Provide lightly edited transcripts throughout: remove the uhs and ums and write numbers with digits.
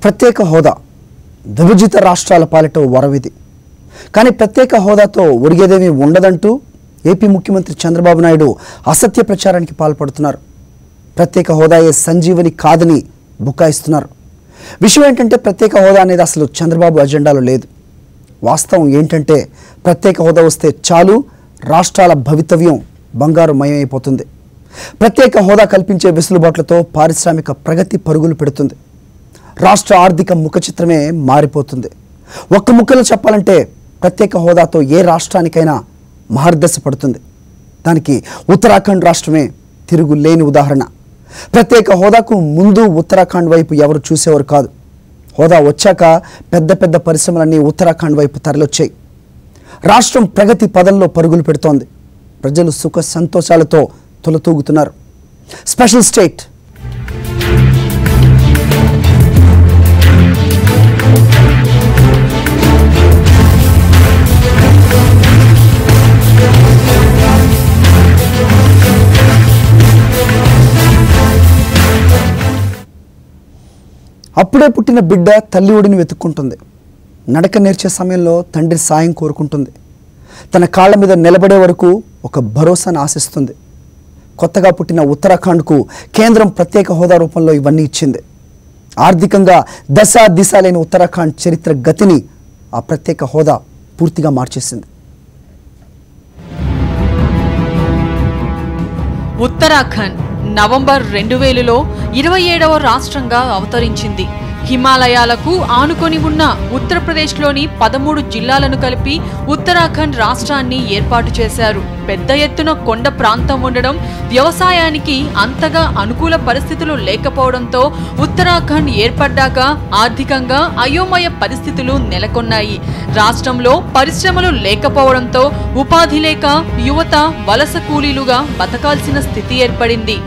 ప్రత్యేక హోదా విభజిత రాష్ట్రాల పాలిట వరవిది. కానీ ప్రత్యేక హోదాతో ఒరిగేదేమీ ఉండదంటూ ఏపీ ముఖ్యమంత్రి చంద్రబాబు నాయుడు అసత్య ప్రచారానికి పాల్పడుతున్నారు. ప్రత్యేక హోదాయే సంజీవని కాదని బుకాయిస్తున్నారు. విషయం ఏంటంటే ప్రత్యేక హోదా అనేది అసలు చంద్రబాబు అజెండాలో లేదు. వాస్తవం ఏంటంటే ప్రత్యేక హోదా వస్తే చాలు రాష్ట్రాల భవితవ్యం బంగారు మయమైపోతుంది. ప్రత్యేక హోదా కల్పించే వెసులుబాట్లతో పారిశ్రామిక ప్రగతి పరుగులు పెడుతుంది. రాష్ట్ర ఆర్థిక ముఖచిత్రమే మారిపోతుంది. ఒక్క ముక్కలో చెప్పాలంటే ప్రత్యేక హోదాతో ఏ రాష్ట్రానికైనా మహర్దశ పడుతుంది. దానికి ఉత్తరాఖండ్ రాష్ట్రమే తిరుగులేని ఉదాహరణ. ప్రత్యేక హోదాకు ముందు ఉత్తరాఖండ్ వైపు ఎవరు చూసేవారు కాదు. హోదా వచ్చాక పెద్ద పెద్ద పరిశ్రమలన్నీ ఉత్తరాఖండ్ వైపు తరలొచ్చాయి. రాష్ట్రం ప్రగతి పదంలో పరుగులు పెడుతోంది. ప్రజలు సుఖ సంతోషాలతో తొలతూగుతున్నారు. స్పెషల్ స్టేట్ అప్పుడే పుట్టిన బిడ్డ తల్లి ఒడిని వెతుక్కుంటుంది. నడక నేర్చే సమయంలో తండ్రి సాయం కోరుకుంటుంది. తన కాళ్ళ మీద నిలబడే వరకు ఒక భరోసాను ఆశిస్తుంది. కొత్తగా పుట్టిన ఉత్తరాఖండ్కు కేంద్రం ప్రత్యేక హోదా రూపంలో ఇవన్నీ ఇచ్చింది. ఆర్థికంగా దశ దిశ లేని ఉత్తరాఖండ్ చరిత్ర గతిని ఆ ప్రత్యేక హోదా పూర్తిగా మార్చేసింది. ఉత్తరాఖండ్ నవంబర్ 2000లో 27వ రాష్ట్రంగా అవతరించింది. హిమాలయాలకు ఆనుకొని ఉన్న ఉత్తరప్రదేశ్లోని 13 జిల్లాలను కలిపి ఉత్తరాఖండ్ రాష్ట్రాన్ని ఏర్పాటు చేశారు. పెద్ద ఎత్తున కొండ ప్రాంతం ఉండడం, వ్యవసాయానికి అంతగా అనుకూల పరిస్థితులు లేకపోవడంతో ఉత్తరాఖండ్ ఏర్పడ్డాక ఆర్థికంగా అయోమయ పరిస్థితులు నెలకొన్నాయి. రాష్ట్రంలో పరిశ్రమలు లేకపోవడంతో ఉపాధి లేక యువత వలస కూలీలుగా బతకాల్సిన స్థితి ఏర్పడింది.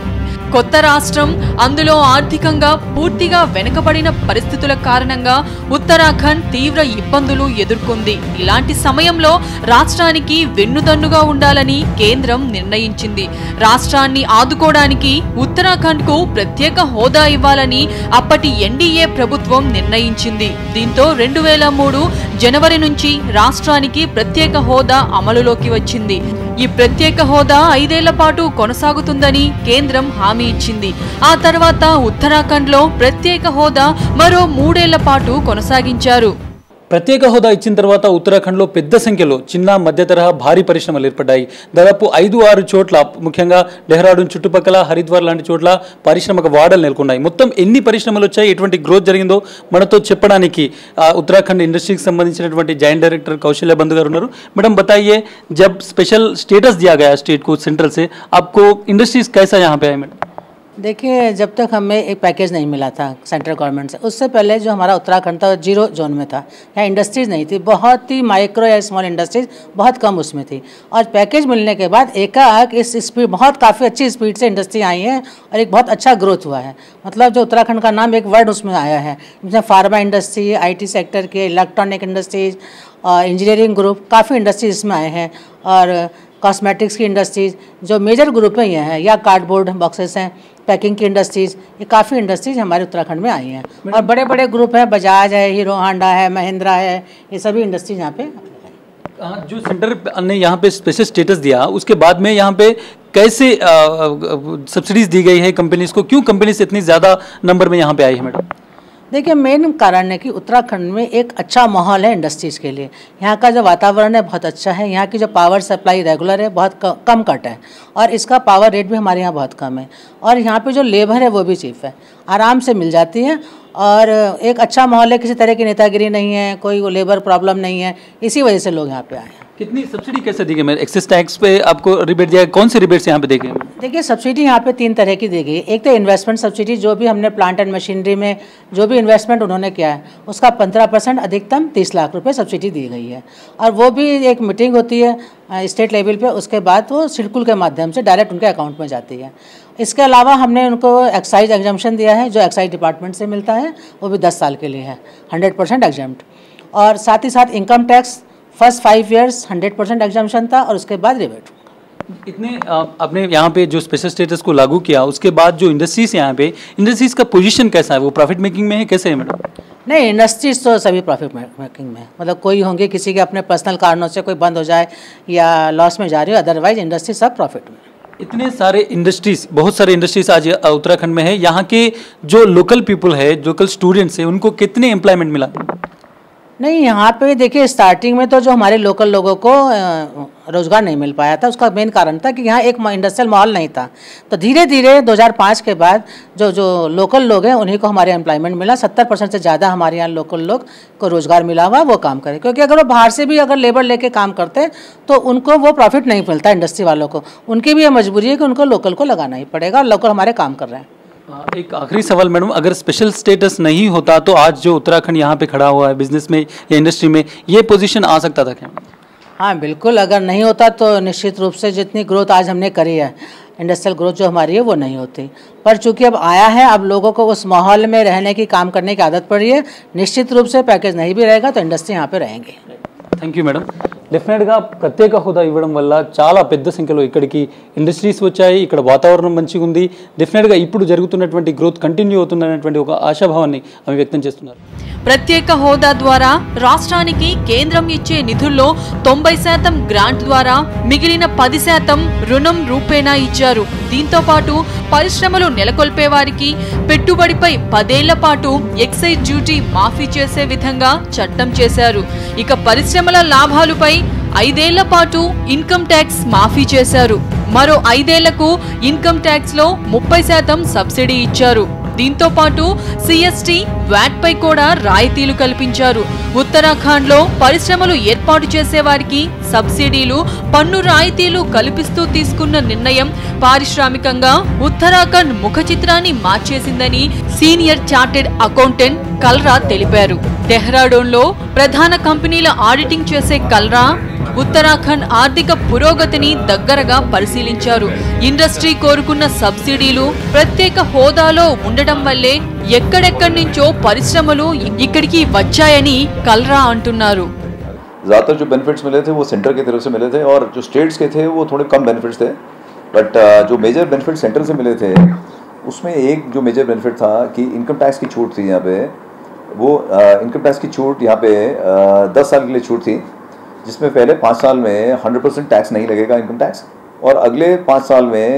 కొత్త రాష్ట్రం, అందులో ఆర్థికంగా పూర్తిగా వెనుకబడిన పరిస్థితుల కారణంగా ఉత్తరాఖండ్ తీవ్ర ఇబ్బందులు ఎదుర్కొంది. ఇలాంటి సమయంలో రాష్ట్రానికి వెన్నుదన్నుగా ఉండాలని కేంద్రం నిర్ణయించింది. రాష్ట్రాన్ని ఆదుకోవడానికి ఉత్తరాఖండ్కు ప్రత్యేక హోదా ఇవ్వాలని అప్పటి ఎన్డీఏ ప్రభుత్వం నిర్ణయించింది. దీంతో 2003 జనవరి నుంచి రాష్ట్రానికి ప్రత్యేక హోదా అమలులోకి వచ్చింది. ఈ ప్రత్యేక హోదా 5 ఏళ్ల పాటు కొనసాగుతుందని కేంద్రం హామీ ఇచ్చింది. ఆ తర్వాత ఉత్తరాఖండ్లో ప్రత్యేక హోదా మరో 3 ఏళ్ల పాటు కొనసాగించారు. ప్రత్యేక హోదా ఇచ్చిన తర్వాత ఉత్తరాఖండ్లో పెద్ద సంఖ్యలో చిన్న మధ్య తరహా భారీ పరిశ్రమలు ఏర్పడ్డాయి. దాదాపు 5-6 చోట్ల, ముఖ్యంగా డెహ్రాడూన్ చుట్టుపక్కల, హరిద్వార్ లాంటి చోట్ల పారిశ్రామిక వాడలు నెలకొన్నాయి. మొత్తం ఎన్ని పరిశ్రమలు వచ్చాయి, ఎటువంటి గ్రోత్ జరిగిందో మనతో చెప్పడానికి ఉత్తరాఖండ్ ఇండస్ట్రీకి సంబంధించినటువంటి జాయింట్ డైరెక్టర్ కౌశల్య బంధు గారు ఉన్నారు. మేడం बताइए, जब स्पेशल स्टेटस दिया गया स्टेट को सेंट्रल से, आपको इंडस्ट्रीज कैसा यहाँ पे आए मैडम? देखिए, जब तक हमें एक पैकेज नहीं मिला था सेंट्रल गवर्नमेंट से, उससे पहले जो हमारा उत्तराखंड था 0 जोन में था. यहाँ इंडस्ट्रीज़ नहीं थी, बहुत ही माइक्रो या स्मॉल इंडस्ट्रीज़ बहुत कम उसमें थी. और पैकेज मिलने के बाद एकाएक इस स्पीड, बहुत काफ़ी अच्छी स्पीड से इंडस्ट्री आई है और एक बहुत अच्छा ग्रोथ हुआ है. मतलब जो उत्तराखंड का नाम एक वर्ड उसमें आया है, जिसमें फार्मा इंडस्ट्री, IT सेक्टर के, इलेक्ट्रॉनिक इंडस्ट्रीज़, इंजीनियरिंग ग्रुप, काफ़ी इंडस्ट्रीज इसमें आए हैं. और कॉस्मेटिक्स की इंडस्ट्रीज़ जो मेजर ग्रुप में ये हैं, या कार्डबोर्ड बॉक्सेस हैं, पैकिंग की इंडस्ट्रीज़, ये काफ़ी इंडस्ट्रीज़ हमारे उत्तराखंड में आई हैं. और बड़े बड़े ग्रुप हैं, बजाज है, हीरो होंडा है, महिंद्रा है, ये सभी इंडस्ट्रीज यहाँ पे. जो सेंटर ने यहाँ पे स्पेशल स्टेटस दिया, उसके बाद में यहाँ पे कैसे सब्सिडीज दी गई है कंपनीज को? क्यों कंपनीज इतनी ज़्यादा नंबर में यहाँ पे आई है मैडम? देखिए, मेन कारण है कि उत्तराखंड में एक अच्छा माहौल है इंडस्ट्रीज़ के लिए. यहाँ का जो वातावरण है बहुत अच्छा है. यहाँ की जो पावर सप्लाई रेगुलर है, बहुत कम कट है, और इसका पावर रेट भी हमारे यहाँ बहुत कम है. और यहाँ पे जो लेबर है वो भी चीप है, आराम से मिल जाती है. और एक अच्छा माहौल है, किसी तरह की नेतागिरी नहीं है, कोई लेबर प्रॉब्लम नहीं है. इसी वजह से लोग यहाँ पे आए हैं. कितनी सब्सिडी कैसे दी गई? मैं एक्सेस टैक्स पे आपको रिबेट दिया है, कौन से रिबेट्स यहाँ पे देखे? देखिए, सब्सिडी यहाँ पे 3 तरह की दी गई. एक तो इन्वेस्टमेंट सब्सिडी, जो भी हमने प्लांट एंड मशीनरी में जो भी इन्वेस्टमेंट उन्होंने किया है उसका 15% अधिकतम 30 लाख रुपए सब्सिडी दी गई है. और वो भी एक मीटिंग होती है स्टेट लेवल पे, उसके बाद वो सिडकुल के माध्यम से डायरेक्ट उनके अकाउंट में जाती है. इसके अलावा हमने उनको एक्साइज एग्जम्पशन दिया है, जो एक्साइज डिपार्टमेंट से मिलता है, वो भी 10 साल के लिए है, 100% एग्जम्प्ट. और साथ ही साथ income tax first 5 years 100% exemption था, और उसके बाद रिबेट. इतने आपने यहाँ पे जो स्पेशल स्टेटस को लागू किया, उसके बाद जो इंडस्ट्रीज यहाँ पे, इंडस्ट्रीज का पोजीशन कैसा है? वो प्रॉफिट मेकिंग में है, कैसे है मैडम? नहीं, इंडस्ट्रीज तो सभी प्रॉफिट मेकिंग में, मतलब कोई होंगे किसी के अपने पर्सनल कारणों से कोई बंद हो जाए या लॉस में जा रही हो, अदरवाइज इंडस्ट्री सब प्रॉफिट में। इतने सारे इंडस्ट्रीज, बहुत सारे इंडस्ट्रीज आज उत्तराखंड में है। यहाँ के जो लोकल पीपल है, लोकल स्टूडेंट्स है, उनको कितने एम्प्लॉयमेंट मिला? नहीं, यहाँ पे देखिए स्टार्टिंग में तो जो हमारे लोकल लोगों को रोज़गार नहीं मिल पाया था, उसका मेन कारण था कि यहाँ एक इंडस्ट्रियल माहौल नहीं था। तो धीरे धीरे 2005 के बाद जो लोकल लोग हैं उन्हीं को हमारे एम्प्लॉयमेंट मिला। 70% से ज़्यादा हमारे यहाँ लोकल लोग को रोज़गार मिला हुआ, वो काम करें, क्योंकि अगर वो बाहर से भी अगर लेबर लेके काम करते तो उनको वो प्रॉफिट नहीं मिलता इंडस्ट्री वालों को। उनकी भी ये मजबूरी है कि उनको लोकल को लगाना ही पड़ेगा, और लोकल हमारे काम कर रहे हैं। एक आखिरी सवाल मैडम, अगर स्पेशल स्टेटस नहीं होता तो आज जो उत्तराखंड यहाँ पे खड़ा हुआ है बिजनेस में या इंडस्ट्री में, ये पोजीशन आ सकता था क्या? हाँ बिल्कुल, अगर नहीं होता तो निश्चित रूप से जितनी ग्रोथ आज हमने करी है, इंडस्ट्रियल ग्रोथ जो हमारी है वो नहीं होती। पर चूंकि अब आया है, अब लोगों को उस माहौल में रहने की, काम करने की आदत पड़ी है, निश्चित रूप से पैकेज नहीं भी रहेगा तो इंडस्ट्री यहाँ पे रहेंगे। Thank you madam. డెఫినెట్గా ప్రత్యేక హోదా ఇవ్వడం వల్ల చాలా పెద్ద సంఖ్యలో ఇక్కడికి ఇండస్ట్రీస్ వచ్చాయి, ఇక్కడ వాతావరణం మంచిగా ఉంది. డెఫినెట్గా ఇప్పుడు జరుగుతున్నటువంటి గ్రోత్ కంటిన్యూ అవుతుందనేటువంటి ఒక ఆశాభావాన్ని ఆమె వ్యక్తం చేస్తున్నారు. ప్రత్యేక హోదా ద్వారా రాష్ట్రానికి కేంద్రం ఇచ్చే నిధుల్లో 90% గ్రాంట్ ద్వారా మిగిలిన 10% రుణం రూపేణా ఇచ్చారు. దీంతో పాటు పరిశ్రమలు నెలకొల్పే వారికి పెట్టుబడిపై 10 ఏళ్ల పాటు ఎక్సైజ్ డ్యూటీ మాఫీ చేసే విధంగా చట్టం చేశారు. ఇక పరిశ్రమల లాభాలపై 5 ఏళ్ల పాటు ఇన్కమ్ ట్యాక్స్ మాఫీ చేశారు. మరో 5 ఏళ్లకు ఇన్కమ్ ట్యాక్స్ లో 30% సబ్సిడీ ఇచ్చారు. దీంతో పాటు సిఎస్టీ, వ్యాట్ పై కూడా రాయితీలు కల్పించారు. ఉత్తరాఖండ్ లో పరిశ్రమలు ఏర్పాటు చేసే వారికి సబ్సిడీలు, పన్ను రాయితీలు కల్పిస్తూ తీసుకున్న నిర్ణయం పారిశ్రామికంగా ఉత్తరాఖండ్ ముఖ చిత్రాన్ని మార్చేసిందని సీనియర్ చార్టెడ్ అకౌంటెంట్ కల్రా తెలిపారు. డెహ్రాడూన్ లో ప్రధాన కంపెనీల ఆడిటింగ్ చేసే కల్రా ఉత్తరాఖండ్ ఆర్థిక పురోగతిని దగ్గరగా పరిశీలించారు. ఇండస్ట్రీ కోరుకున్న సబ్సిడీలు ప్రత్యేక హోదాలో ఉండడం వల్లే ఎక్కడెక్కడి నుంచో పరిశ్రమలు ఇక్కడికి వచ్చాయని కల్రా అంటున్నారు. ज़्यादातर जो बेनिफिट्स मिले थे वो सेंटर की तरफ से मिले थे, और जो स्टेट्स के थे वो थोड़े कम बेनिफिट्स थे, बट जो मेजर बेनिफिट सेंटर से मिले थे उसमें एक जो मेजर बेनिफिट था कि इनकम टैक्स की छूट थी यहाँ पे। वो इनकम टैक्स की छूट यहाँ पे 10 साल के लिए छूट थी, जिसमें पहले 5 साल में 100% टैक्स नहीं लगेगा इनकम टैक्स, और अगले 5 साल में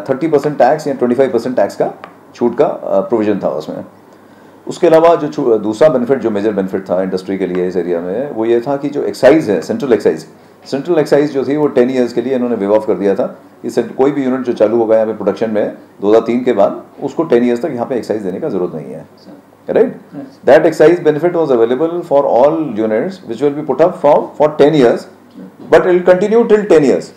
30% टैक्स या 25% टैक्स का छूट का प्रोविज़न था उसमें। उसके अलावा जो दूसरा बेनिफिट, जो मेजर बेनिफिट था इंडस्ट्री के लिए इस एरिया में, वो ये था कि जो एक्साइज है, सेंट्रल एक्साइज जो थी वो 10 ईयर्स के लिए इन्होंने वेव ऑफ कर दिया था। इस कोई भी यूनिट जो चालू होगा यहाँ पे प्रोडक्शन में 2003 के बाद, उसको 10 ईयर्स तक यहाँ पे एक्साइज देने का जरूरत नहीं है, right. That excise benefit was available for all units which will be put up for 10 years, but it will continue till 10 years.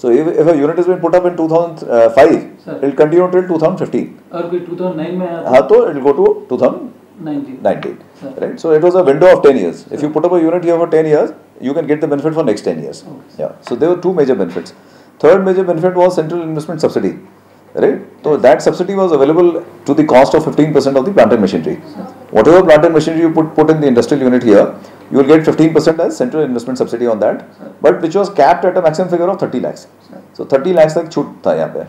So if a unit has been put up in 2005, it will continue till 2015. और कोई 2009 में हाँ, तो it will go to 2019, right? So it was a window of 10 years. If you put up a unit here for 10 years, you can get the benefit for next 10 years. Yeah. So there were two major benefits. Third major benefit was central investment subsidy, right? So that subsidy was available to the cost of 15% of the plant and machinery. Whatever plant and machinery you put in the industrial unit here, you will get 15% as central investment subsidy on that, but which was capped at a maximum figure of 30 lakhs. So 30 lakhs तक छूट था यहाँ पे.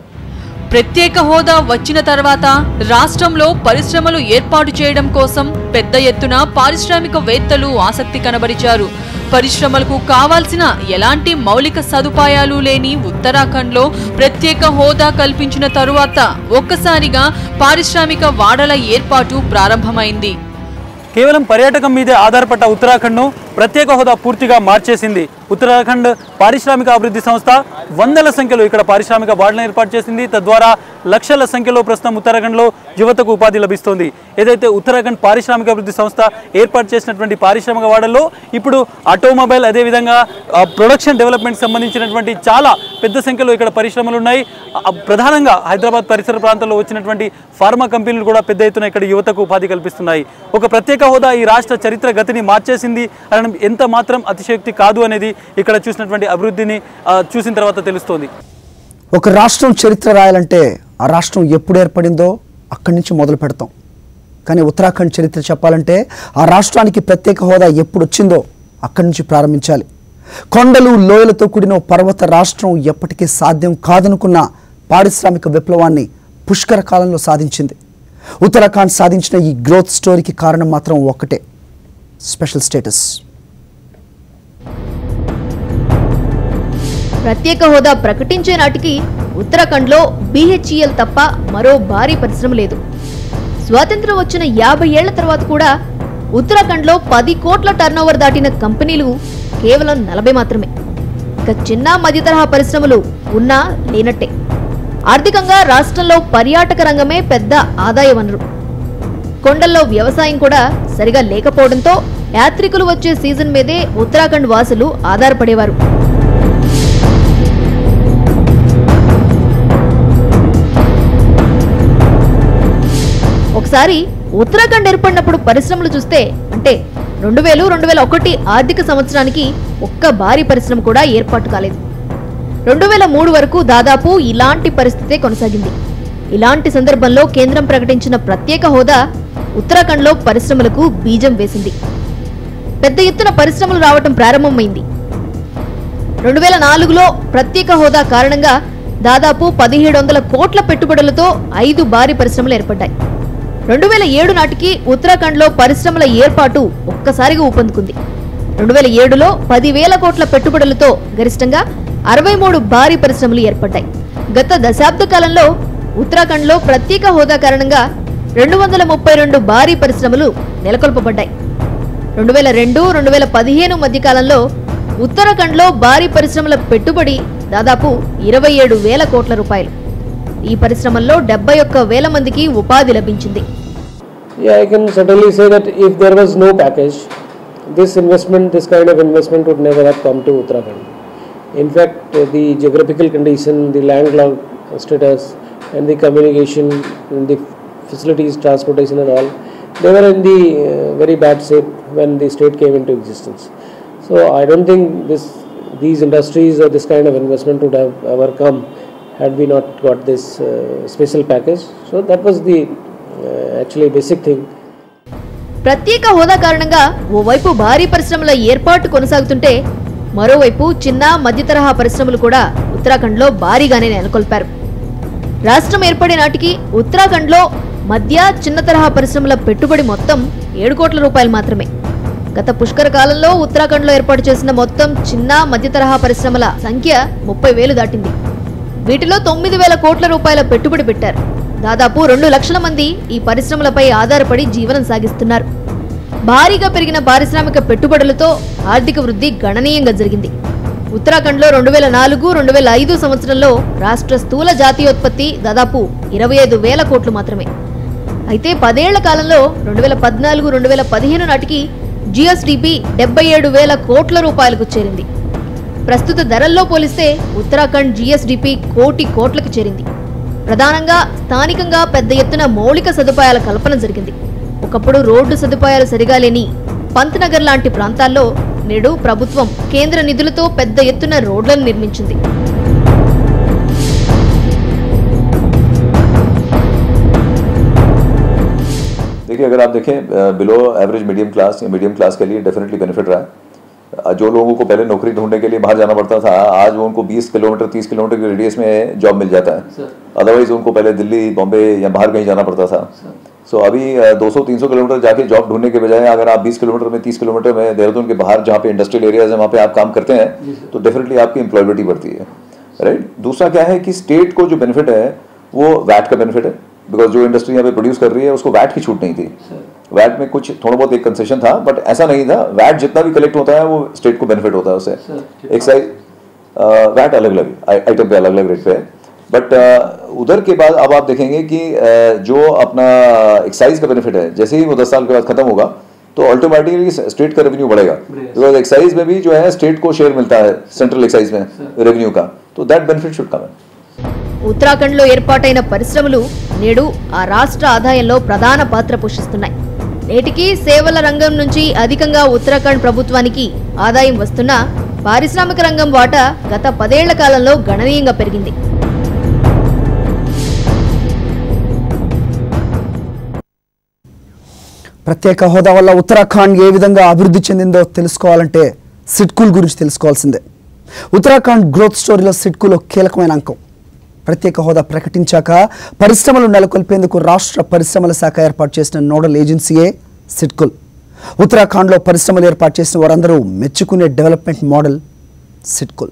ప్రత్యేక హోదా వచ్చిన తర్వాత రాష్ట్రంలో పరిశ్రమలు ఏర్పాటు చేయడం కోసం పెద్ద ఎత్తున పారిశ్రామికవేత్తలు ఆసక్తి కనబరిచారు. పరిశ్రమలకు కావాల్సిన ఎలాంటి మౌలిక సదుపాయాలు లేని ఉత్తరాఖండ్లో ప్రత్యేక హోదా కల్పించిన తరువాత ఒక్కసారిగా పారిశ్రామిక వాడల ఏర్పాటు ప్రారంభమైంది. కేవలం పర్యాటకం మీదే ఆధారపడ్డ ఉత్తరాఖండ్ను ప్రత్యేక హోదా పూర్తిగా మార్చేసింది. ఉత్తరాఖండ్ పారిశ్రామిక అభివృద్ధి సంస్థ వందల సంఖ్యలో ఇక్కడ పారిశ్రామిక వాడలను ఏర్పాటు చేసింది. తద్వారా లక్షల సంఖ్యలో ప్రస్తుతం ఉత్తరాఖండ్లో యువతకు ఉపాధి లభిస్తోంది. ఏదైతే ఉత్తరాఖండ్ పారిశ్రామిక అభివృద్ధి సంస్థ ఏర్పాటు చేసినటువంటి పారిశ్రామిక వాడల్లో ఇప్పుడు ఆటోమొబైల్, అదేవిధంగా ప్రొడక్షన్ డెవలప్మెంట్ సంబంధించినటువంటి చాలా పెద్ద సంఖ్యలో ఇక్కడ పరిశ్రమలు ఉన్నాయి. ప్రధానంగా హైదరాబాద్ పరిసర ప్రాంతాల్లో వచ్చినటువంటి ఫార్మా కంపెనీలు కూడా పెద్ద ఎత్తున ఇక్కడ యువతకు ఉపాధి కల్పిస్తున్నాయి. ఒక ప్రత్యేక హోదా ఈ రాష్ట్ర చరిత్ర గతిని మార్చేసింది అనడం ఎంత మాత్రం అతిశయోక్తి కాదు అనేది ఇక్కడ చూసినటువంటి అభివృద్ధిని చూసిన తర్వాత తెలుస్తోంది. ఒక రాష్ట్రం చరిత్ర రాయాలంటే ఆ రాష్ట్రం ఎప్పుడు ఏర్పడిందో అక్కడి నుంచి మొదలు పెడతాం. కానీ ఉత్తరాఖండ్ చరిత్ర చెప్పాలంటే ఆ రాష్ట్రానికి ప్రత్యేక హోదా ఎప్పుడు వచ్చిందో అక్కడి నుంచి ప్రారంభించాలి. కొండలు లోయలతో కూడిన పర్వత రాష్ట్రం ఎప్పటికీ సాధ్యం కాదనుకున్న పారిశ్రామిక విప్లవాన్ని పుష్కర కాలంలో సాధించింది. ఉత్తరాఖండ్ సాధించిన ఈ గ్రోత్ స్టోరీకి కారణం మాత్రం ఒక్కటే, స్పెషల్ స్టేటస్. ప్రత్యేక హోదా ప్రకటించే నాటికి ఉత్తరాఖండ్లో BHEL తప్ప మరో భారీ పరిశ్రమ లేదు. స్వాతంత్ర్యం వచ్చిన 50 ఏళ్ల తర్వాత కూడా ఉత్తరాఖండ్లో 10 కోట్ల టర్నోవర్ దాటిన కంపెనీలు కేవలం 40 మాత్రమే. ఇక చిన్న మధ్య తరహా పరిశ్రమలు ఉన్నా లేనట్టే. ఆర్థికంగా రాష్ట్రంలో పర్యాటక రంగమే పెద్ద ఆదాయ వనరు. కొండల్లో వ్యవసాయం కూడా సరిగా లేకపోవడంతో యాత్రికులు వచ్చే సీజన్ మీదే ఉత్తరాఖండ్ వాసులు ఆధారపడేవారు. ఒకసారి ఉత్తరాఖండ్ ఏర్పడినప్పుడు పరిశ్రమలు చూస్తే, అంటే 2000-2001 ఆర్థిక సంవత్సరానికి ఒక్క భారీ పరిశ్రమ కూడా ఏర్పాటు కాలేదు. 2003 వరకు దాదాపు ఇలాంటి పరిస్థితే కొనసాగింది. ఇలాంటి సందర్భంలో కేంద్రం ప్రకటించిన ప్రత్యేక హోదా ఉత్తరాఖండ్లో పరిశ్రమలకు బీజం వేసింది. పెద్ద ఎత్తున పరిశ్రమలు రావటం ప్రారంభమైంది. 2004లో ప్రత్యేక హోదా కారణంగా దాదాపు 1700 కోట్ల పెట్టుబడులతో 5 భారీ పరిశ్రమలు ఏర్పడ్డాయి. 2007 నాటికి ఉత్తరాఖండ్లో పరిశ్రమల ఏర్పాటు ఒక్కసారిగా ఊపందుకుంది. 2007లో 10,000 కోట్ల పెట్టుబడులతో గరిష్టంగా 63 భారీ పరిశ్రమలు ఏర్పడ్డాయి. గత దశాబ్ద కాలంలో ఉత్తరాఖండ్లో ప్రత్యేక హోదా కారణంగా 232 భారీ పరిశ్రమలు నెలకొల్పబడ్డాయి. 2002-2015 మధ్య కాలంలో ఉత్తరాఖండ్లో భారీ పరిశ్రమల పెట్టుబడి దాదాపు 27,000 కోట్ల రూపాయలు. ఈ పరిశ్రమల్లో 71,000 మందికి ఉపాధి లభించింది. I can certainly say that if there was no package, this kind of investment would never have come to Uttarakhand. In fact, the geographical condition, the landlocked status, and the communication, and the facilities, transportation and all, they were in the very bad shape when the state came into existence. So I don't think these industries or this kind of investment would have ever come had we not got this special package. So that was the actually basic thing. ప్రత్యేక హోదా కారణంగా ఓవైపు భారీ పరిశ్రమల ఏర్పాటు కొనసాగుతుంటే మరోవైపు చిన్న మధ్య తరహా పరిశ్రమలు కూడా ఉత్తరాఖండ్లో భారీగానే నెలకొల్పారు. రాష్ట్రం ఏర్పడే నాటికి ఉత్తరాఖండ్లో మధ్య చిన్న తరహా పరిశ్రమల పెట్టుబడి మొత్తం 7 కోట్ల రూపాయలు మాత్రమే. గత పుష్కర కాలంలో ఉత్తరాఖండ్లో ఏర్పాటు చేసిన మొత్తం చిన్న మధ్య తరహా పరిశ్రమల సంఖ్య 30,000 దాటింది. వీటిలో 9,000 కోట్ల రూపాయల పెట్టుబడి పెట్టారు. దాదాపు 2 లక్షల మంది ఈ పరిశ్రమలపై ఆధారపడి జీవనం సాగిస్తున్నారు. భారీగా పెరిగిన పారిశ్రామిక పెట్టుబడులతో ఆర్థిక వృద్ధి గణనీయంగా జరిగింది. ఉత్తరాఖండ్లో 2004-2005 సంవత్సరంలో రాష్ట్ర స్థూల జాతీయోత్పత్తి దాదాపు 25,000 కోట్లు మాత్రమే. అయితే 10 ఏళ్ల కాలంలో 2014-2015 నాటికి GSDP 77,000 కోట్ల రూపాయలకు చేరింది. ప్రస్తుత ధరల్లో పోలిస్తే ఉత్తరాఖండ్ GSDP 1 కోటి కోట్లకు చేరింది. ప్రధానంగా స్థానికంగా పెద్ద ఎత్తున మౌలిక సదుపాయాల కల్పన జరిగింది. ఒకప్పుడు రోడ్డు సదుపాయాలు సరిగా లేని పంత్నగర్ లాంటి ప్రాంతాల్లో నేడు ప్రభుత్వం కేంద్ర నిధులతో పెద్ద ఎత్తున రోడ్లను నిర్మించింది. देखिए, अगर आप देखें बिलो एवरेज मीडियम क्लास या मीडियम क्लास के लिए डेफिनेटली बेनिफिट रहा है. जो लोगों को पहले नौकरी ढूंढने के लिए बाहर जाना पड़ता था, आज वो उनको 20 किलोमीटर 30 किलोमीटर के रेडियस में जॉब मिल जाता है. अदरवाइज उनको पहले दिल्ली, बॉम्बे या बाहर कहीं जाना पड़ता था. सो अभी 200-300 किलोमीटर जाके जॉब ढूंढने के बजाय अगर आप 20 किलोमीटर में 30 किलोमीटर में देहरादून के बाहर जहाँ पे इंडस्ट्रियल एरियाज है वहाँ पे आप काम करते हैं तो डेफिनेटली आपकी एम्प्लॉयबिलिटी बढ़ती है. राइट. दूसरा क्या है कि स्टेट को जो बेनिफिट है वो वैट का बेनिफिट है. बिकॉज जो इंडस्ट्री यहाँ पे प्रोड्यूस कर रही है उसको वैट की छूट नहीं थी. वैट में कुछ थोड़ा बहुत एक कंसेशन था, बट ऐसा नहीं था. वैट जितना भी कलेक्ट होता है वो स्टेट को बेनिफिट होता है उससे. एक्साइज वैट अलग अलग आइटम पे अलग अलग रेट पे है. बट उधर के बाद अब आप देखेंगे कि जो अपना एक्साइज का बेनिफिट है जैसे ही वो 10 साल के बाद खत्म होगा तो ऑटोमेटिकली स्टेट का रेवेन्यू बढ़ेगा. बिकॉज एक्साइज में भी जो है स्टेट को शेयर मिलता है सेंट्रल एक्साइज में रेवेन्यू का. तो दैट बेनिफिट शुड कम. ఉత్తరాఖండ్లో ఏర్పాటైన పరిశ్రమలు నేడు ఆ రాష్ట్ర ఆదాయంలో ప్రధాన పాత్ర పోషిస్తున్నాయి. నేటికి సేవల రంగం నుంచి అధికంగా ఉత్తరాఖండ్ ప్రభుత్వానికి ఆదాయం వస్తున్నా పారిశ్రామిక రంగం వాటా గత 10 ఏళ్ల కాలంలో గణనీయంగా పెరిగింది. ప్రత్యేక హోదా వల్ల ఉత్తరాఖండ్ ఏ విధంగా అభివృద్ధి చెందిందో తెలుసుకోవాలంటే సిడ్కుల్ గురించి తెలుసుకోవాల్సిందే. ఉత్తరాఖండ్ గ్రోత్ స్టోరీలో సిడ్కుల్ కీలకమైన అంకం. ప్రత్యేక హోదా ప్రకటించాక పరిశ్రమలు నెలకొల్పేందుకు రాష్ట్ర పరిశ్రమల శాఖ ఏర్పాటు చేసిన నోడల్ ఏజెన్సీయే సిడ్కుల్. ఉత్తరాఖండ్లో పరిశ్రమలు ఏర్పాటు చేసిన వారందరూ మెచ్చుకునే development model SIDCUL.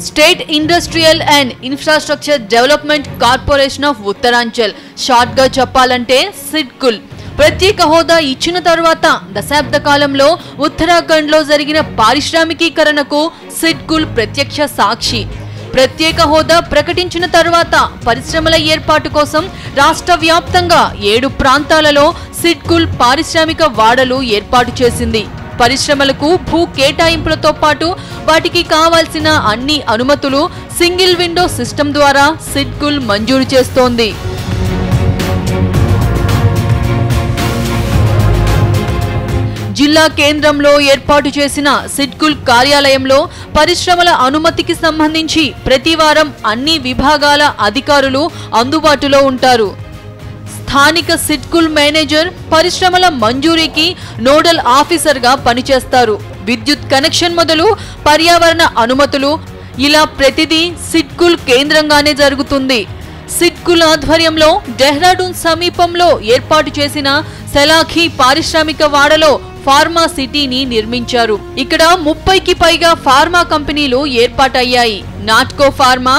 State industrial and infrastructure development corporation of Uttaranchal, short గా చెప్పాలంటే సిడ్కుల్. ప్రత్యేక హోదా ఇచ్చిన తర్వాత దశాబ్ద కాలంలో ఉత్తరాఖండ్లో జరిగిన పారిశ్రామికీకరణకు సిడ్కుల్ ప్రత్యక్ష సాక్షి. ప్రత్యేక హోదా ప్రకటించిన తర్వాత పరిశ్రమల ఏర్పాటు కోసం రాష్ట్ర వ్యాప్తంగా 7 ప్రాంతాలలో సిడ్కుల్ పారిశ్రామిక వాడలు ఏర్పాటు చేసింది. పరిశ్రమలకు భూ కేటాయింపులతో పాటు వాటికి కావాల్సిన అన్ని అనుమతులు సింగిల్ విండో సిస్టమ్ ద్వారా సిడ్కుల్ మంజూరు చేస్తోంది. జిల్లా కేంద్రంలో ఏర్పాటు చేసిన సిడ్కుల్ కార్యాలయంలో పరిశ్రమల అనుమతికి సంబంధించి ప్రతి వారం అన్ని విభాగాల అధికారులు అందుబాటులో ఉంటారు. స్థానిక సిడ్కుల్ మేనేజర్ పరిశ్రమల మంజూరీకి నోడల్ ఆఫీసర్గా పనిచేస్తారు. విద్యుత్ కనెక్షన్ మొదలు పర్యావరణ అనుమతులు ఇలా ప్రతిదీ సిడ్కుల్ కేంద్రంగానే జరుగుతుంది. సిడ్కుల్ ఆధ్వర్యంలో డెహ్రాడూన్ సమీపంలో ఏర్పాటు చేసిన సెలాఖీ పారిశ్రామిక వాడలో ఫార్మా సిటీని నిర్మించారు. ఇక్కడ 30కి పైగా ఫార్మా కంపెనీలు ఏర్పాటయ్యాయి. నాట్కో ఫార్మా,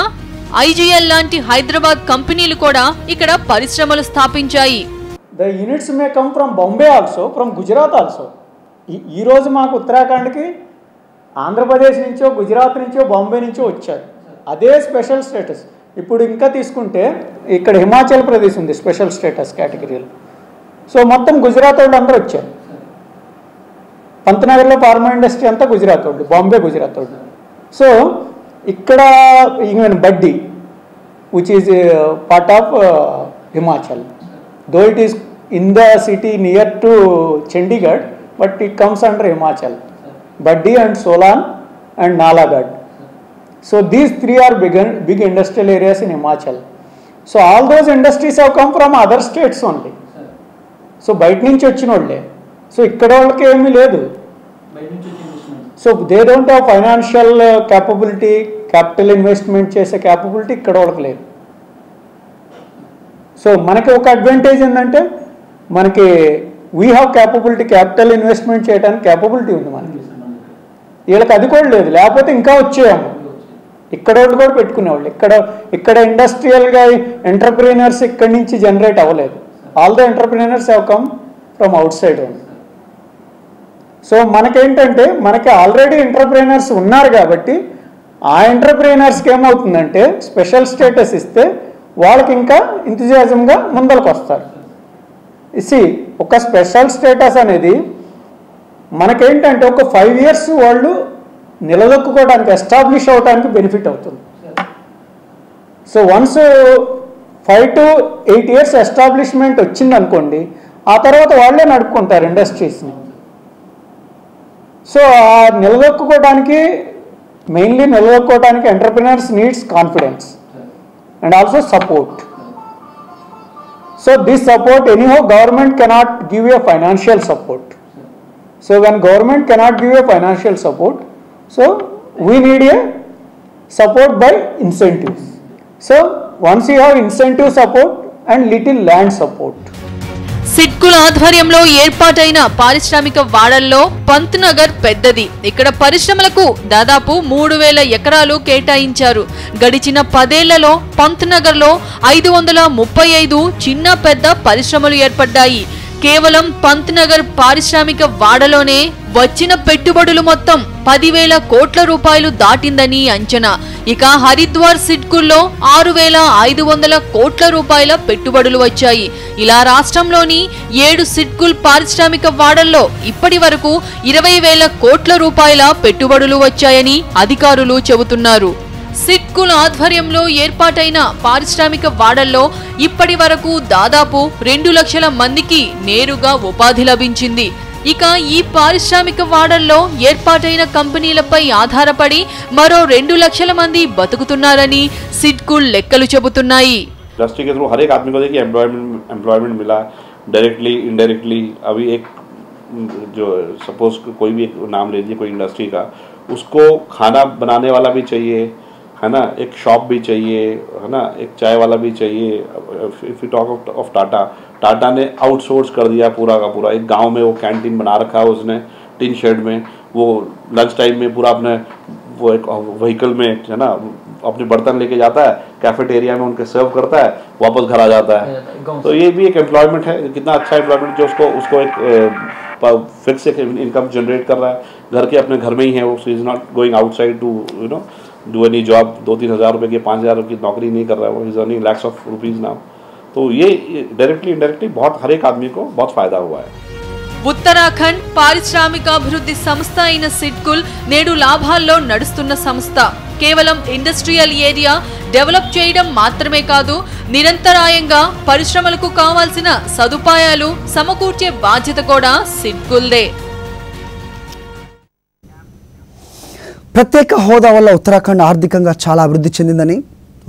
IGL లాంటి హైదరాబాద్ కంపెనీలు కూడా ఇక్కడ పరిశ్రమలు స్థాపించాయి. The units may come from Bombay also, from Gujarat also. ఈ రోజు మాకు ఉత్తరాఖండ్కి ఆంధ్రప్రదేశ్ నుంచో గుజరాత్ నుంచో బాంబే నుంచో వచ్చారు. అదే స్పెషల్ స్టేటస్. ఇప్పుడు ఇంకా తీసుకుంటే ఇక్కడ హిమాచల్ ప్రదేశ్ ఉంది స్పెషల్ స్టేటస్ కేటగిరీలో. సో మొత్తం గుజరాత్ వాళ్ళు అందరూ వచ్చారు. పంతనగర్లో ఫార్మా ఇండస్ట్రీ అంతా గుజరాత్ వాళ్ళు, బాంబే గుజరాత్ వాళ్ళు. సో ఇక్కడ ఈవెన్ బడ్డీ which is part of Himachal, though it is in the city near to Chandigarh, but it comes under Himachal, Baddi and Solan and Nalagad. So these 3 are big industrial areas in Himachal. So all those industries have come from other states only. So బయట నుంచి వచ్చిన వాళ్ళే. So ఇక్కడ వాళ్ళకి ఏమీ లేదు. So they don't have financial capability, capital investment చేసే capability ఇక్కడ వాళ్ళకి లేదు. సో మనకి ఒక అడ్వాంటేజ్ ఏంటంటే మనకి we have capability, capital investment చేయడానికి క్యాపబిలిటీ ఉంది మనకి. వీళ్ళకి అది కూడా లేదు. లేకపోతే ఇంకా వచ్చేయాము. ఇక్కడ వాళ్ళు కూడా పెట్టుకునేవాళ్ళు. ఇక్కడ ఇండస్ట్రియల్గా ఎంటర్ప్రీనర్స్ ఇక్కడి నుంచి జనరేట్ అవ్వలేదు. All the entrepreneurs have come from out side only. So మనకేంటంటే మనకి ఆల్రెడీ ఎంటర్ప్రీనర్స్ ఉన్నారు కాబట్టి ఆ ఎంటర్ప్రీనర్స్కి ఏమవుతుందంటే స్పెషల్ స్టేటస్ ఇస్తే వాళ్ళకి ఇంకా ఎంతూజియాజంగా ముందరకు వస్తారు. ఒక స్పెషల్ స్టేటస్ అనేది మనకేంటంటే ఒక 5 years వాళ్ళు నిలదొక్కుకోవడానికి, ఎస్టాబ్లిష్ అవడానికి బెనిఫిట్ అవుతుంది. So once 5 to 8 years establishment వచ్చిందనుకోండి, ఆ తర్వాత వాళ్ళే నడుపుకుంటారు ఇండస్ట్రీస్ని. సో ఆ మెయిన్లీ నిలదొక్కుకోవడానికి entrepreneurs needs confidence and also support. So this support, anyhow government cannot give you a financial support. So when government cannot give you a financial support, so we need a support by incentives. So once you have incentive support and little land support. సిడ్కుల్ ఆధ్వర్యంలో ఏర్పాటైన పారిశ్రామిక వాడల్లో పంత్నగర్ పెద్దది. ఇక్కడ పరిశ్రమలకు దాదాపు 3000 ఎకరాలు కేటాయించారు. గడిచిన 10 ఏళ్లలో పంత్నగర్లో 535 చిన్న పెద్ద పరిశ్రమలు ఏర్పడ్డాయి. కేవలం పంత్నగర్ పారిశ్రామిక వాడలోనే వచ్చిన పెట్టుబడులు మొత్తం 10,000 కోట్ల రూపాయలు దాటిందని అంచనా. ఇక హరిద్వార్ సిడ్కుల్లో 6,500 కోట్ల రూపాయల పెట్టుబడులు వచ్చాయి. ఇలా రాష్ట్రంలోని 7 సిడ్కుల్ పారిశ్రామిక వాడల్లో ఇప్పటి వరకు 20,000 కోట్ల రూపాయల పెట్టుబడులు వచ్చాయని అధికారులు చెబుతున్నారు. సిడ్కుల్ ఆధ్వర్యంలో ఏర్పాటైన పారిశ్రామిక వాడల్లో ఇప్పటి వరకు దాదాపు 2 లక్షల మందికి నేరుగా ఉపాధి లభించింది. ఇక ఈ పారిశ్రామిక వాడల్లో ఏర్పాటైన కంపెనీలపై ఆధారపడి మరో 2 లక్షల మంది బతుకుతున్నారని సిడ్కుల్ లెక్కలు చెబుతున్నాయి. इंडस्ट्री के थ्रू हर एक आदमी को देखिए एम्प्लॉयमेंट मिला, डायरेक्टली इनडायरेक्टली. अभी एक जो सपोज कोई भी एक नाम ले लीजिए कोई इंडस्ट्री का, उसको खाना बनाने वाला भी चाहिए, है ना, एक शॉप भी चाहिए, है ना, एक चाय वाला भी चाहिए। If you talk of Tata ने आउटसोर्स कर दिया पूरा का पूरा। एक गांव में वो कैंटीन बना रखा है उसने टिन शेड में, वो लंच टाइम में पूरा अपने वो एक व्हीकल में, है ना, अपने बर्तन लेके जाता है, कैफेटेरिया में उनके सर्व करता है, वापस घर आ जाता है। तो ये भी एक एम्प्लॉयमेंट है, कितना अच्छा एम्प्लॉयमेंट जो उसको एक फिक्स इनकम जनरेट कर रहा है, घर के अपने घर में ही है वो। Is not going outside to you know do any job. 2-3 हज़ार रुपये की 5 हज़ार रुपये की नौकरी नहीं कर रहा है वो। Is earning lakhs of rupees now. तो ये डायरेक्टली इनडायरेक्टली बहुत हर एक आदमी को बहुत फायदा हुआ है। ఉత్తరాఖండ్ పారిశ్రామికాభివృద్ధి సంస్థ అయిన సిడ్కుల్ నేడు లాభాల్లో నడుస్తున్న సంస్థ. కేవలం ఇండస్ట్రియల్ ఏరియా డెవలప్ చేయడం మాత్రమే కాదు, నిరంతరాయంగా పరిశ్రమలకు కావాల్సిన సదుపాయాలు సమకూర్చే బాధ్యత కూడా సిడ్కుల్దే. ప్రత్యేక హోదా వల్ల ఉత్తరాఖండ్ ఆర్థికంగా చాలా అభివృద్ధి చెందిందని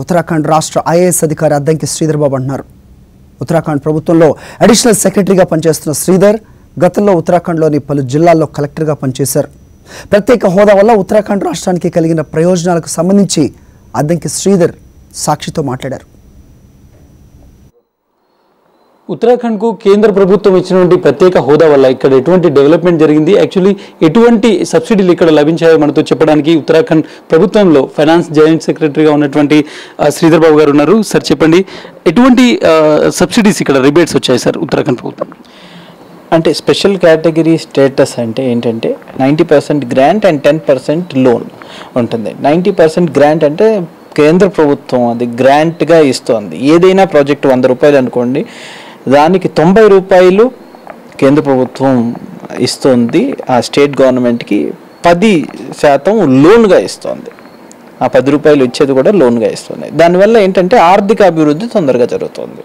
ఉత్తరాఖండ్ రాష్ట్ర ఐఏఎస్ అధికారి అద్దంకి శ్రీధర్ బాబు అన్నారు. ఉత్తరాఖండ్ ప్రభుత్వంలో అడిషనల్ సెక్రటరీగా పనిచేస్తున్న శ్రీధర్ గతంలో ఉత్తరాఖండ్లోని పలు జిల్లాల్లో కలెక్టర్గా పనిచేశారు. ప్రత్యేక హోదా వల్ల ఉత్తరాఖండ్ రాష్ట్రానికి కలిగిన ప్రయోజనాలకు సంబంధించి అద్దంకి శ్రీధర్ సాక్షితో మాట్లాడారు. ఉత్తరాఖండ్కు కేంద్ర ప్రభుత్వం ఇచ్చినటువంటి ప్రత్యేక హోదా వల్ల ఇక్కడ ఎటువంటి డెవలప్మెంట్ జరిగింది, యాక్చువల్లీ ఎటువంటి సబ్సిడీలు ఇక్కడ లభించాయో మనతో చెప్పడానికి ఉత్తరాఖండ్ ప్రభుత్వంలో ఫైనాన్స్ జాయింట్ సెక్రటరీగా ఉన్నటువంటి శ్రీధర్ బాబు గారు ఉన్నారు. సార్ చెప్పండి, ఎటువంటి సబ్సిడీస్ ఇక్కడ రిబేట్స్ వచ్చాయి సార్ ఉత్తరాఖండ్ ప్రభుత్వం? అంటే స్పెషల్ కేటగిరీ స్టేటస్ అంటే ఏంటంటే 90% గ్రాంట్ అండ్ 10% లోన్ ఉంటుంది. 90% గ్రాంట్ అంటే కేంద్ర ప్రభుత్వం అది గ్రాంట్గా ఇస్తుంది. ఏదైనా ప్రాజెక్ట్ 100 రూపాయలు అనుకోండి, దానికి 90 రూపాయలు కేంద్ర ప్రభుత్వం ఇస్తుంది ఆ స్టేట్ గవర్నమెంట్కి, 10% లోన్గా ఇస్తుంది. ఆ 10 రూపాయలు ఇచ్చేది కూడా లోన్గా ఇస్తుంది. దానివల్ల ఏంటంటే ఆర్థిక అభివృద్ధి తొందరగా జరుగుతుంది.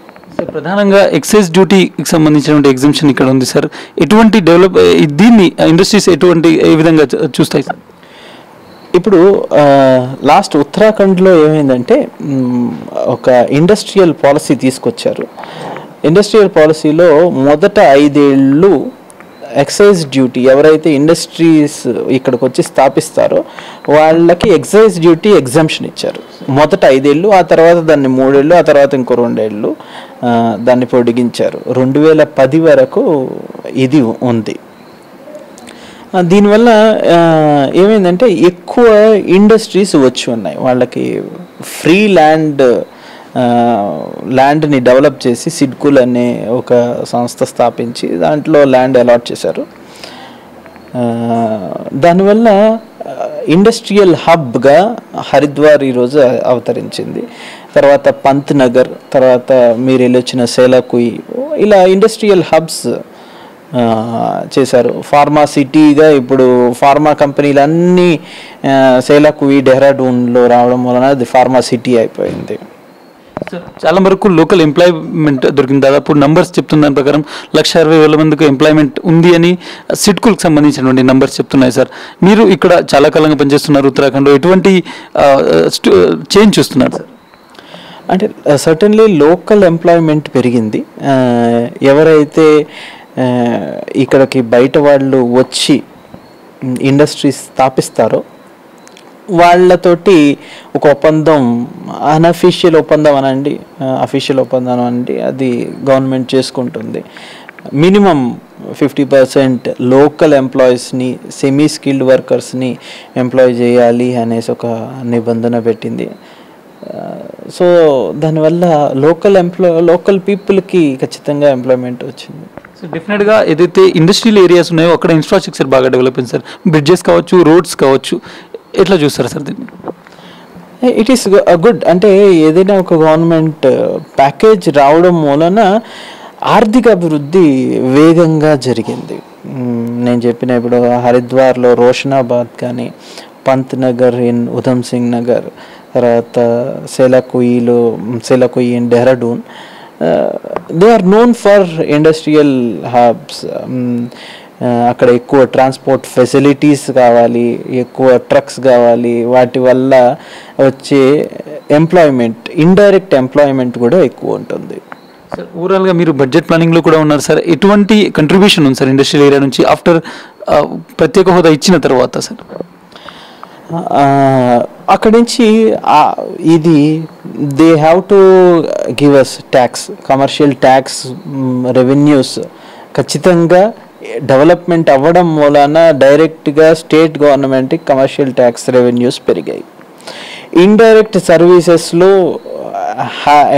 ప్రధానంగా ఎక్సైజ్ డ్యూటీకి సంబంధించినటువంటి ఎగ్జామ్షన్ ఇక్కడ ఉంది సార్. ఎటువంటి దీన్ని ఇండస్ట్రీస్ ఏ విధంగా చూస్తాయి సార్? ఇప్పుడు లాస్ట్ ఉత్తరాఖండ్లో ఏమైందంటే ఒక ఇండస్ట్రియల్ పాలసీ తీసుకొచ్చారు. ఇండస్ట్రియల్ పాలసీలో మొదట 5 ఏళ్ళు ఎక్సైజ్ డ్యూటీ ఎవరైతే ఇండస్ట్రీస్ ఇక్కడికి వచ్చి స్థాపిస్తారో వాళ్ళకి ఎక్సైజ్ డ్యూటీ ఎగ్జామ్షన్ ఇచ్చారు. మొదట 5 ఏళ్ళు, ఆ తర్వాత దాన్ని 3 ఏళ్ళు, ఆ తర్వాత ఇంకో 2 ఏళ్ళు దాన్ని పొడిగించారు. 2010 వరకు ఇది ఉంది. దీనివల్ల ఏమైందంటే ఎక్కువ ఇండస్ట్రీస్ వచ్చి ఉన్నాయి. వాళ్ళకి ఫ్రీ ల్యాండ్ని డెవలప్ చేసి సిడ్కుల్ అనే ఒక సంస్థ స్థాపించి దాంట్లో ల్యాండ్ అలాట్ చేశారు. దానివల్ల ఇండస్ట్రియల్ హబ్గా హరిద్వార్ ఈరోజు అవతరించింది. తర్వాత పంత్ నగర్, తర్వాత మీరు వెళ్ళొచ్చిన సేలాకుయి, ఇలా ఇండస్ట్రియల్ హబ్స్ చేశారు. ఫార్మా సిటీగా ఇప్పుడు ఫార్మా కంపెనీలు అన్నీ సేలాకుయి డెహ్రాడూన్లో రావడం వలన అది ఫార్మా సిటీ అయిపోయింది. చాలా వరకు లోకల్ ఎంప్లాయ్మెంట్ దొరికింది. దాదాపు నంబర్స్ చెప్తున్న దాని ప్రకారం 1,60,000 మందికి ఎంప్లాయ్మెంట్ ఉంది అని సిడ్కుల్కి సంబంధించినటువంటి నంబర్స్ చెప్తున్నాయి సార్. మీరు ఇక్కడ చాలా కాలంగా పనిచేస్తున్నారు ఉత్తరాఖండ్లో, ఎటువంటి చేంజ్ చూస్తున్నారు సార్? అంటే సర్టన్లీ లోకల్ ఎంప్లాయ్మెంట్ పెరిగింది. ఎవరైతే ఇక్కడికి బయట వాళ్ళు వచ్చి ఇండస్ట్రీస్ స్థాపిస్తారో వాళ్ళతోటి ఒక ఒప్పందం, అన్అఫీషియల్ ఒప్పందం అనండి, అఫీషియల్ ఒప్పందం అనండి, అది గవర్నమెంట్ చేసుకుంటుంది. మినిమం 50% లోకల్ ఎంప్లాయీస్ని, సెమీ స్కిల్డ్ వర్కర్స్ని ఎంప్లాయ్ చేయాలి అనేసి ఒక నిబంధన పెట్టింది. సో దానివల్ల లోకల్ పీపుల్కి ఖచ్చితంగా ఎంప్లాయ్మెంట్ వచ్చింది. సో డెఫినెట్గా ఏదైతే ఇండస్ట్రియల్ ఏరియాస్ ఉన్నాయో అక్కడ ఇన్ఫ్రాస్ట్రక్చర్ బాగా డెవలప్ అయింది సార్. బ్రిడ్జెస్ కావచ్చు, రోడ్స్ కావచ్చు, ఎట్లా చూస్తారు సార్ దీన్ని? It is good. అంటే ఏదైనా ఒక గవర్నమెంట్ ప్యాకేజ్ రావడం మూలన ఆర్థిక అభివృద్ధి వేగంగా జరిగింది. నేను చెప్పిన ఇప్పుడు హరిద్వార్లో రోషనాబాద్ కానీ, పంత్ నగర్ ఇన్ ఉధమ్ సింగ్ నగర్, తర్వాత Selaqui in Dehradun, they are known for industrial hubs. అక్కడ ఎక్కువ ట్రాన్స్పోర్ట్ ఫెసిలిటీస్ కావాలి, ఎక్కువ ట్రక్స్ కావాలి, వాటి వల్ల వచ్చే ఎంప్లాయ్మెంట్, ఇండైరెక్ట్ ఎంప్లాయ్మెంట్ కూడా ఎక్కువ ఉంటుంది. సార్ ఓవరాల్గా మీరు బడ్జెట్ ప్లానింగ్లో కూడా ఉన్నారు సార్. ఎటువంటి కంట్రిబ్యూషన్ ఉంది సార్ ఇండస్ట్రియల్ ఏరియా నుంచి ఆఫ్టర్ ప్రత్యేక హోదా ఇచ్చిన తర్వాత సార్? అక్కడి నుంచి ఇది they have to give us tax, commercial tax revenues ఖచ్చితంగా డెవలప్మెంట్ అవ్వడం మూలాన డైరెక్ట్గా స్టేట్ గవర్నమెంట్కి కమర్షియల్ ట్యాక్స్ రెవెన్యూస్ పెరిగాయి. ఇండైరెక్ట్ సర్వీసెస్లో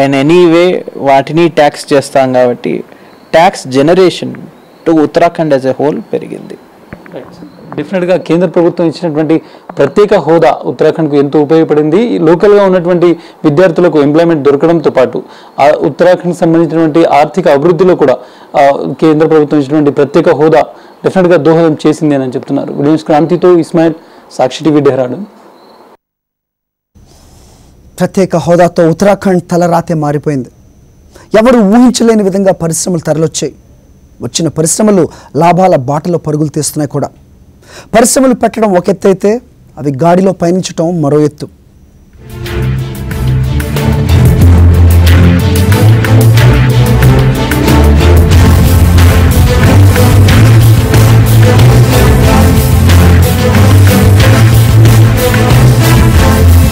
ఇన్ ఎనీ వే వాటిని ట్యాక్స్ చేస్తాం కాబట్టి tax generation to Uttarakhand as a whole పెరిగింది. డెఫినెట్గా కేంద్ర ప్రభుత్వం ఇచ్చినటువంటి ప్రత్యేక హోదా ఉత్తరాఖండ్కు ఎంతో ఉపయోగపడింది. లోకల్గా ఉన్నటువంటి విద్యార్థులకు ఎంప్లాయ్మెంట్ దొరకడంతో పాటు ఆ ఉత్తరాఖండ్కి సంబంధించినటువంటి ఆర్థిక అభివృద్ధిలో కూడా కేంద్ర ప్రభుత్వం ఇచ్చినటువంటి ప్రత్యేక హోదా డెఫినెట్గా దోహదం చేసింది అని చెప్తున్నారు. వీడియోస్ క్రాంతితో ఇస్మాయిల్, సాక్షి టీవీ, డెహ్రాడూన్. ప్రత్యేక హోదాతో ఉత్తరాఖండ్ తలరాతే మారిపోయింది. ఎవరు ఊహించలేని విధంగా పరిశ్రమలు తరలొచ్చాయి. వచ్చిన పరిశ్రమలు లాభాల బాటలో పరుగులు తీస్తున్నాయి కూడా. పరిశ్రమలు పెట్టడం ఒక ఎత్తు అయితే అవి గాడిలో పయనించడం మరో ఎత్తు.